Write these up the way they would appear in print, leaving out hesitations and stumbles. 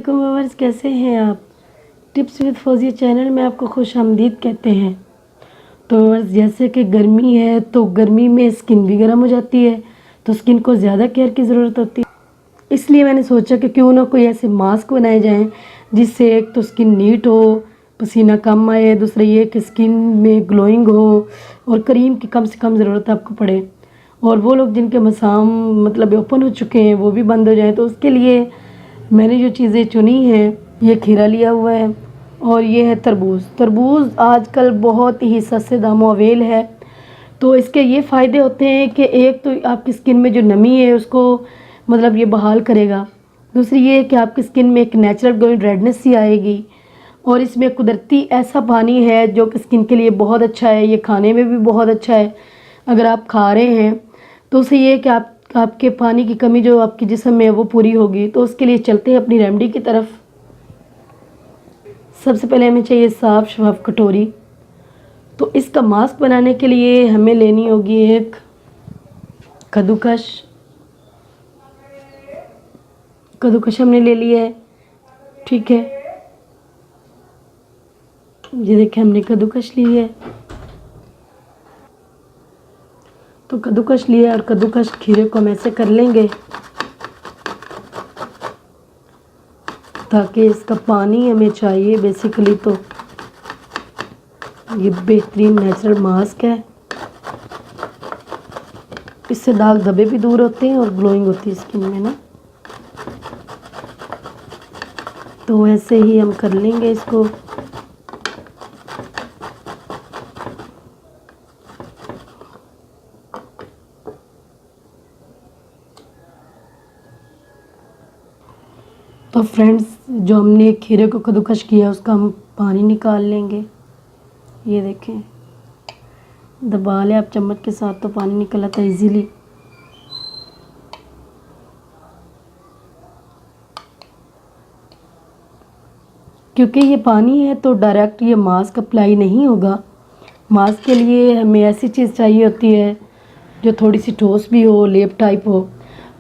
वालेकुम व्यूअर्स, कैसे हैं आप। टिप्स विद फौजिया चैनल में आपको खुश आमदीद कहते हैं। तो व्यूअर्स, जैसे कि गर्मी है तो गर्मी में स्किन भी गर्म हो जाती है, तो स्किन को ज़्यादा केयर की ज़रूरत होती है। इसलिए मैंने सोचा कि क्यों ना कोई ऐसे मास्क बनाए जाएं जिससे एक तो स्किन नीट हो, पसीना कम आए, दूसरा ये कि स्किन में ग्लोइंग हो और क्रीम की कम से कम ज़रूरत आपको पड़े, और वो लोग जिनके मसाम मतलब ओपन हो चुके हैं वो भी बंद हो जाएं। तो उसके लिए मैंने जो चीज़ें चुनी हैं, ये खीरा लिया हुआ है और ये है तरबूज। तरबूज आजकल बहुत ही सस्ते दामों अवेल है। तो इसके ये फ़ायदे होते हैं कि एक तो आपकी स्किन में जो नमी है उसको मतलब ये बहाल करेगा। दूसरी ये है कि आपकी स्किन में एक नेचुरल ग्लोइंग रेडनेस सी आएगी, और इसमें कुदरती ऐसा पानी है जो कि स्किन के लिए बहुत अच्छा है। ये खाने में भी बहुत अच्छा है। अगर आप खा रहे हैं तो उससे ये है कि आपके पानी की कमी जो आपके जिस्म में है वो पूरी होगी। तो उसके लिए चलते हैं अपनी रेमेडी की तरफ। सबसे पहले हमें चाहिए साफ़ शफाफ कटोरी। तो इसका मास्क बनाने के लिए हमें लेनी होगी एक कद्दूकस। कद्दूकस हमने ले लिया है, ठीक है। ये देखिए हमने कद्दूकस ली है। तो कद्दूकस लिया और कद्दूकस खीरे को हम ऐसे कर लेंगे ताकि इसका पानी हमें चाहिए। बेसिकली तो ये बेहतरीन नेचुरल मास्क है, इससे दाग धब्बे भी दूर होते हैं और ग्लोइंग होती है स्किन में ना। तो ऐसे ही हम कर लेंगे इसको। तो फ्रेंड्स, जो हमने खीरे को कद्दूकस किया उसका हम पानी निकाल लेंगे। ये देखें, दबा लें आप चम्मच के साथ तो पानी निकल आता है इजीली। क्योंकि ये पानी है तो डायरेक्ट ये मास्क अप्लाई नहीं होगा। मास्क के लिए हमें ऐसी चीज़ चाहिए होती है जो थोड़ी सी ठोस भी हो, लेप टाइप हो।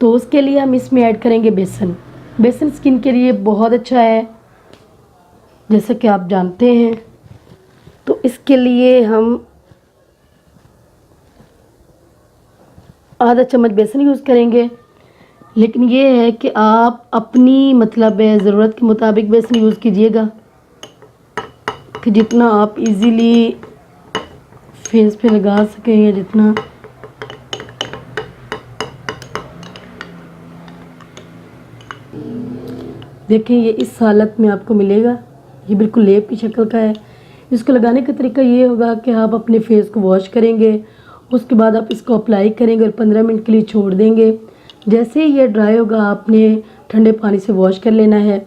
तो उसके लिए हम इसमें ऐड करेंगे बेसन। बेसन स्किन के लिए बहुत अच्छा है, जैसे कि आप जानते हैं। तो इसके लिए हम आधा चम्मच बेसन यूज़ करेंगे, लेकिन ये है कि आप अपनी मतलब ज़रूरत के मुताबिक बेसन यूज़ कीजिएगा कि जितना आप इजीली फेस पे लगा सकें, या जितना देखें ये इस हालत में आपको मिलेगा। ये बिल्कुल लेप की शक्ल का है। इसको लगाने का तरीका ये होगा कि आप अपने फेस को वॉश करेंगे, उसके बाद आप इसको अप्लाई करेंगे और 15 मिनट के लिए छोड़ देंगे। जैसे ही ये ड्राई होगा आपने ठंडे पानी से वॉश कर लेना है।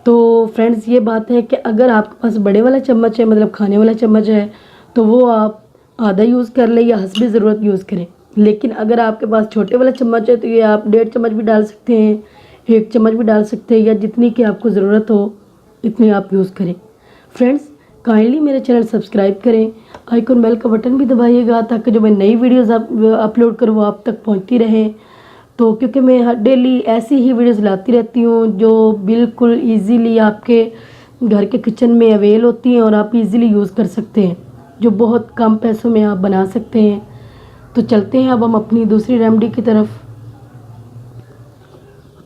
तो फ्रेंड्स, ये बात है कि अगर आपके पास बड़े वाला चम्मच है, मतलब खाने वाला चम्मच है, तो वो आप आधा यूज़ कर लें या हस्बे ज़रूरत यूज़ करें। लेकिन अगर आपके पास छोटे वाला चम्मच है तो ये आप 1.5 चम्मच भी डाल सकते हैं, 1 चम्मच भी डाल सकते हैं, या जितनी की आपको ज़रूरत हो इतनी आप यूज़ करें। फ्रेंड्स, काइंडली मेरे चैनल सब्सक्राइब करें, आइकन बेल का बटन भी दबाइएगा ताकि जो मैं नई वीडियोज़ अपलोड करूँ वो आप तक पहुँचती रहें। तो क्योंकि मैं हर डेली ऐसी ही वीडियोज़ लाती रहती हूँ जो बिल्कुल ईज़िली आपके घर के किचन में अवेल होती हैं और आप इजीली यूज़ कर सकते हैं, जो बहुत कम पैसों में आप बना सकते हैं। तो चलते हैं अब हम अपनी दूसरी रेमेडी की तरफ।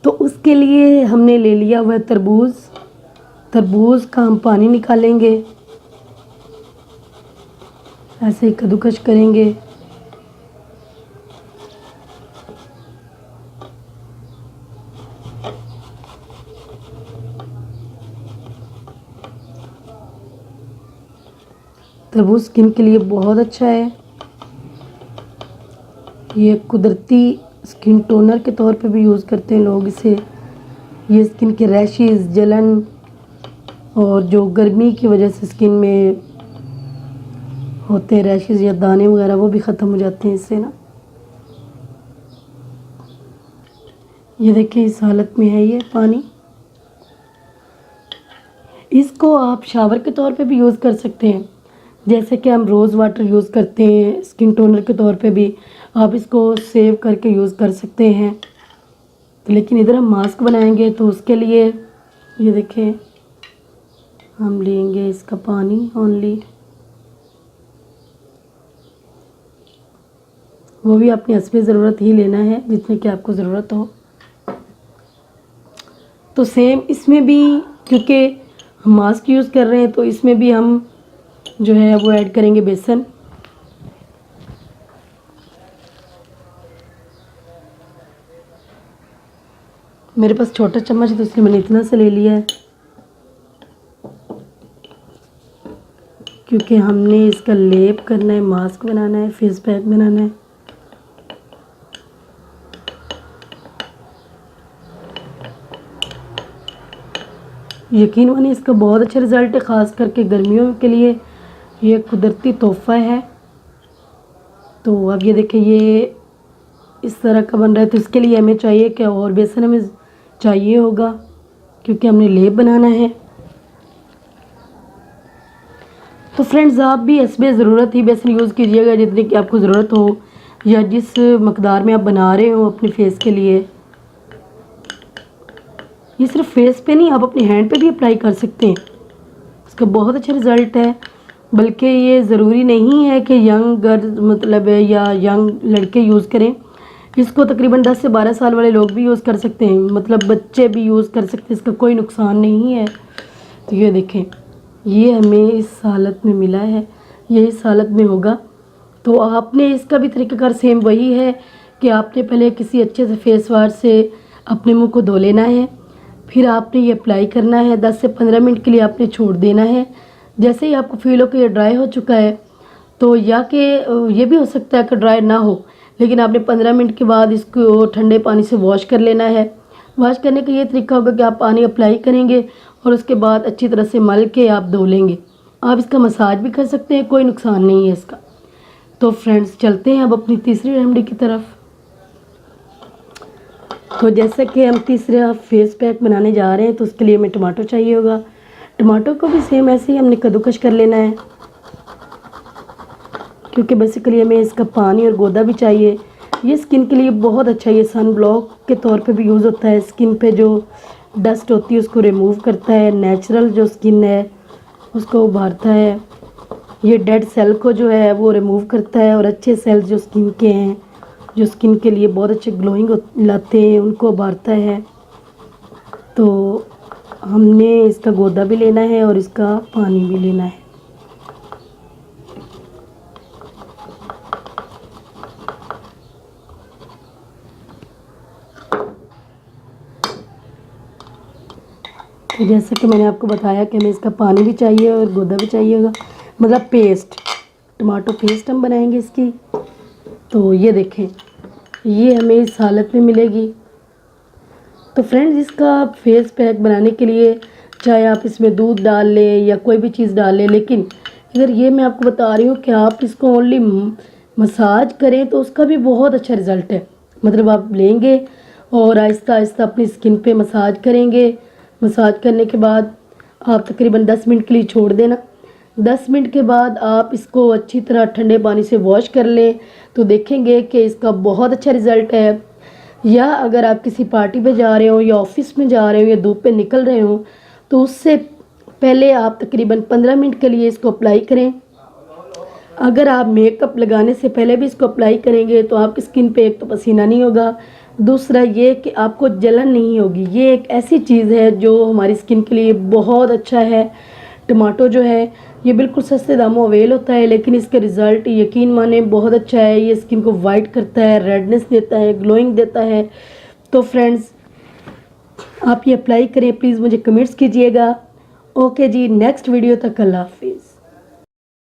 तो उसके लिए हमने ले लिया हुआ तरबूज। तरबूज का हम पानी निकालेंगे, ऐसे ही कद्दूकस करेंगे। तरबूज स्किन के लिए बहुत अच्छा है। ये कुदरती स्किन टोनर के तौर पे भी यूज़ करते हैं लोग इसे। ये स्किन के रैशेस, जलन और जो गर्मी की वजह से स्किन में होते हैं रैशेस या दाने वगैरह, वो भी ख़त्म हो जाते हैं इससे ना। ये देखिए इस हालत में है ये पानी। इसको आप शावर के तौर पे भी यूज़ कर सकते हैं, जैसे कि हम रोज़ वाटर यूज़ करते हैं स्किन टोनर के तौर पे भी आप इसको सेव करके यूज़ कर सकते हैं। लेकिन इधर हम मास्क बनाएंगे तो उसके लिए ये देखें, हम लेंगे इसका पानी ओनली, वो भी अपनी हस्बे ज़रूरत ही लेना है जितने की आपको ज़रूरत हो। तो सेम इसमें भी, क्योंकि हम मास्क यूज़ कर रहे हैं तो इसमें भी हम जो है वो ऐड करेंगे बेसन। मेरे पास छोटा चम्मच है तो इसलिए मैंने इतना सा ले लिया है, क्योंकि हमने इसका लेप करना है, मास्क बनाना है, फेस पैक बनाना है। यकीन मानिए इसका बहुत अच्छा रिज़ल्ट है, ख़ास करके गर्मियों के लिए ये कुदरती तोहफ़ा है। तो अब ये देखिए ये इस तरह का बन रहा है, तो इसके लिए हमें चाहिए क्या, और बेसन हमें चाहिए होगा क्योंकि हमने लेप बनाना है। तो फ्रेंड्स आप भी हस्बे ज़रूरत ही बेसन यूज़ कीजिएगा जितनी की आपको ज़रूरत हो, या जिस मकदार में आप बना रहे हो अपने फेस के लिए। ये सिर्फ फेस पे नहीं, आप अपने हैंड पे भी अप्लाई कर सकते हैं, इसका बहुत अच्छा रिज़ल्ट है। बल्कि ये ज़रूरी नहीं है कि यंग गर्ल्स मतलब है या यंग लड़के यूज़ करें, इसको तकरीबन 10 से 12 साल वाले लोग भी यूज़ कर सकते हैं, मतलब बच्चे भी यूज़ कर सकते हैं, इसका कोई नुकसान नहीं है। तो ये देखें, ये हमें इस हालत में मिला है, ये इस हालत में होगा। तो आपने इसका भी तरीक़ाकार सेम वही है कि आपने पहले किसी अच्छे से फेस वाश से अपने मुँह को धो लेना है, फिर आपने ये अप्लाई करना है, 10 से 15 मिनट के लिए आपने छोड़ देना है। जैसे ही आपको फील हो कि ये ड्राई हो चुका है, तो या कि ये भी हो सकता है कि ड्राई ना हो, लेकिन आपने 15 मिनट के बाद इसको ठंडे पानी से वॉश कर लेना है। वॉश करने का ये तरीका होगा कि आप पानी अप्लाई करेंगे और उसके बाद अच्छी तरह से मल के आप धो लेंगे। आप इसका मसाज भी कर सकते हैं, कोई नुकसान नहीं है इसका। तो फ्रेंड्स चलते हैं अब अपनी तीसरी रेमेडी की तरफ। तो जैसे कि हम तीसरा फेस पैक बनाने जा रहे हैं, तो उसके लिए हमें टमाटो चाहिए होगा। टमाटो को भी सेम ऐसे ही हमने कद्दूकश कर लेना है, क्योंकि बेसिकली हमें इसका पानी और गोदा भी चाहिए। ये स्किन के लिए बहुत अच्छा है, ये सन ब्लॉक के तौर पे भी यूज़ होता है। स्किन पे जो डस्ट होती है उसको रिमूव करता है, नेचुरल जो स्किन है उसको उभारता है। ये डेड सेल को जो है वो रिमूव करता है, और अच्छे सेल्स जो स्किन के हैं, जो स्किन के लिए बहुत अच्छे ग्लोइंग लाते हैं, उनको उभारता है। तो हमने इसका गोदा भी लेना है और इसका पानी भी लेना है। तो जैसे कि मैंने आपको बताया कि हमें इसका पानी भी चाहिए और गोदा भी चाहिए होगा, मतलब पेस्ट, टमाटो पेस्ट हम बनाएंगे इसकी। तो ये देखें, ये हमें इस हालत में मिलेगी। तो फ्रेंड्स इसका फेस पैक बनाने के लिए चाहे आप इसमें दूध डाल लें या कोई भी चीज़ डाल लें, लेकिन इधर ये मैं आपको बता रही हूँ कि आप इसको ओनली मसाज करें तो उसका भी बहुत अच्छा रिज़ल्ट है। मतलब आप लेंगे और आहिस्ता आहिस्ता अपनी स्किन पे मसाज करेंगे। मसाज करने के बाद आप तकरीबन 10 मिनट के लिए छोड़ देना। 10 मिनट के बाद आप इसको अच्छी तरह ठंडे पानी से वॉश कर लें, तो देखेंगे कि इसका बहुत अच्छा रिज़ल्ट है। या अगर आप किसी पार्टी पे जा रहे हो या ऑफिस में जा रहे हो या धूप पे निकल रहे हो, तो उससे पहले आप तकरीबन 15 मिनट के लिए इसको अप्लाई करें। अगर आप मेकअप लगाने से पहले भी इसको अप्लाई करेंगे तो आपकी स्किन पे एक तो पसीना नहीं होगा, दूसरा ये कि आपको जलन नहीं होगी। ये एक ऐसी चीज़ है जो हमारी स्किन के लिए बहुत अच्छा है। टमाटो जो है ये बिल्कुल सस्ते दामों अवेल होता है, लेकिन इसका रिज़ल्ट यकीन माने बहुत अच्छा है। ये स्किन को वाइट करता है, रेडनेस देता है, ग्लोइंग देता है। तो फ्रेंड्स आप ये अप्लाई करें, प्लीज़ मुझे कमेंट्स कीजिएगा। ओके जी, नेक्स्ट वीडियो तक अल्लाह हाफिज़।